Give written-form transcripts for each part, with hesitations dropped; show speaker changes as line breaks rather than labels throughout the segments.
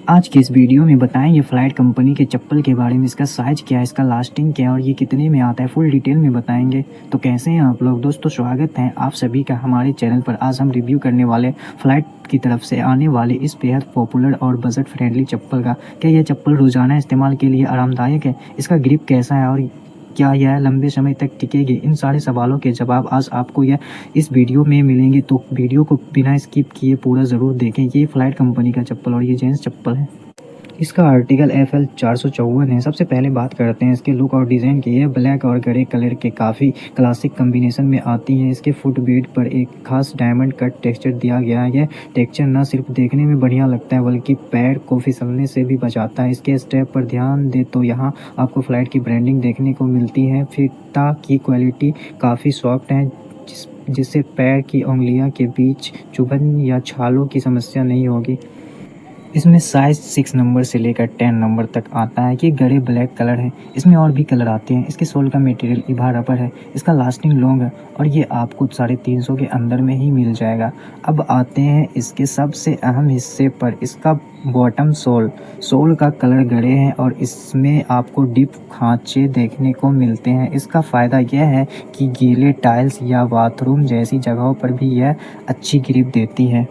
आज के इस वीडियो में बताएंगे फ्लाइट कंपनी के चप्पल के बारे में, इसका साइज़ क्या है, इसका लास्टिंग क्या है और ये कितने में आता है, फुल डिटेल में बताएंगे। तो कैसे हैं आप लोग दोस्तों, स्वागत है आप सभी का हमारे चैनल पर। आज हम रिव्यू करने वाले फ्लाइट की तरफ से आने वाले इस बेहद पॉपुलर और बजट फ्रेंडली चप्पल का। क्या यह चप्पल रोजाना इस्तेमाल के लिए आरामदायक है, इसका ग्रिप कैसा है और क्या यह लंबे समय तक टिकेगी, इन सारे सवालों के जवाब आज आपको यह इस वीडियो में मिलेंगे। तो वीडियो को बिना स्किप किए पूरा ज़रूर देखें। ये फ्लाइट कंपनी का चप्पल और ये जेंट्स चप्पल है। इसका आर्टिकल FL 454 है। सबसे पहले बात करते हैं इसके लुक और डिज़ाइन की। यह ब्लैक और ग्रे कलर के काफ़ी क्लासिक कॉम्बिनेशन में आती है। इसके फुट बेड पर एक खास डायमंड कट टेक्सचर दिया गया है। यह टेक्सचर न सिर्फ देखने में बढ़िया लगता है बल्कि पैर को फिसलने से भी बचाता है। इसके स्टेप पर ध्यान दे तो यहाँ आपको फ्लाइट की ब्रांडिंग देखने को मिलती है। फीता की क्वालिटी काफ़ी सॉफ्ट है जिससे पैर की उंगलियों के बीच चुभन या छालों की समस्या नहीं होगी। इसमें साइज़ 6 नंबर से लेकर 10 नंबर तक आता है। ये गरे ब्लैक कलर है। इसमें और भी कलर आते हैं। इसके सोल का मटेरियल इभा रबर है। इसका लास्टिंग लॉन्ग है और ये आपको 350 के अंदर में ही मिल जाएगा। अब आते हैं इसके सबसे अहम हिस्से पर, इसका बॉटम सोल का कलर गरे है और इसमें आपको डिप खांचे देखने को मिलते हैं। इसका फ़ायदा यह है कि गीले टाइल्स या बाथरूम जैसी जगहों पर भी यह अच्छी ग्रिप देती है।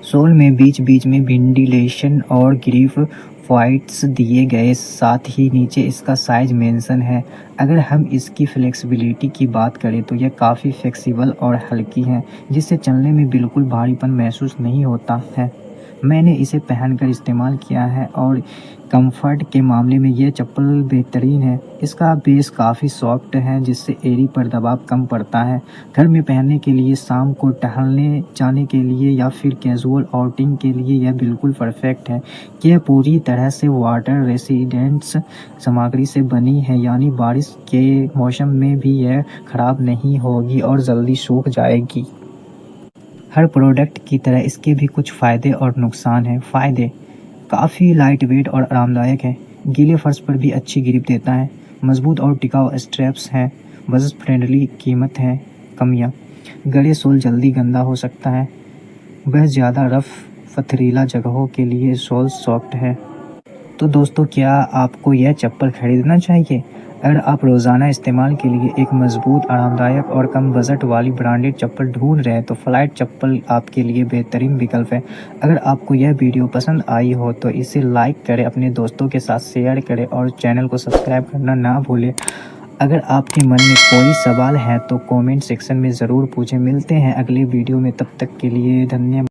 सोल में बीच बीच में वेंटिलेशन और ग्रिप पॉइंट्स दिए गए, साथ ही नीचे इसका साइज मेंशन है। अगर हम इसकी फ्लेक्सिबिलिटी की बात करें तो यह काफ़ी फ्लेक्सिबल और हल्की है, जिससे चलने में बिल्कुल भारीपन महसूस नहीं होता है। मैंने इसे पहनकर इस्तेमाल किया है और कंफर्ट के मामले में यह चप्पल बेहतरीन है। इसका बेस काफ़ी सॉफ्ट है जिससे एड़ी पर दबाव कम पड़ता है। घर में पहनने के लिए, शाम को टहलने जाने के लिए या फिर कैजुअल आउटिंग के लिए यह बिल्कुल परफेक्ट है। यह पूरी तरह से वाटर रेसिस्टेंट सामग्री से बनी है, यानी बारिश के मौसम में भी यह ख़राब नहीं होगी और जल्दी सूख जाएगी। हर प्रोडक्ट की तरह इसके भी कुछ फ़ायदे और नुकसान हैं। फ़ायदे: काफ़ी लाइट वेट और आरामदायक है। गीले फर्श पर भी अच्छी ग्रिप देता है। मजबूत और टिकाऊ स्ट्रैप्स हैं। बजट फ्रेंडली कीमत है। कमियाँ: गड़े सोल जल्दी गंदा हो सकता है। वह ज़्यादा रफ पथरीला जगहों के लिए सोल सॉफ्ट है। तो दोस्तों, क्या आपको यह चप्पल खरीदना चाहिए? अगर आप रोज़ाना इस्तेमाल के लिए एक मजबूत, आरामदायक और कम बजट वाली ब्रांडेड चप्पल ढूंढ रहे हैं तो फ्लाइट चप्पल आपके लिए बेहतरीन विकल्प है। अगर आपको यह वीडियो पसंद आई हो तो इसे लाइक करें, अपने दोस्तों के साथ शेयर करें और चैनल को सब्सक्राइब करना ना भूलें। अगर आपके मन में कोई सवाल है तो कमेंट सेक्शन में ज़रूर पूछें। मिलते हैं अगले वीडियो में, तब तक के लिए धन्यवाद।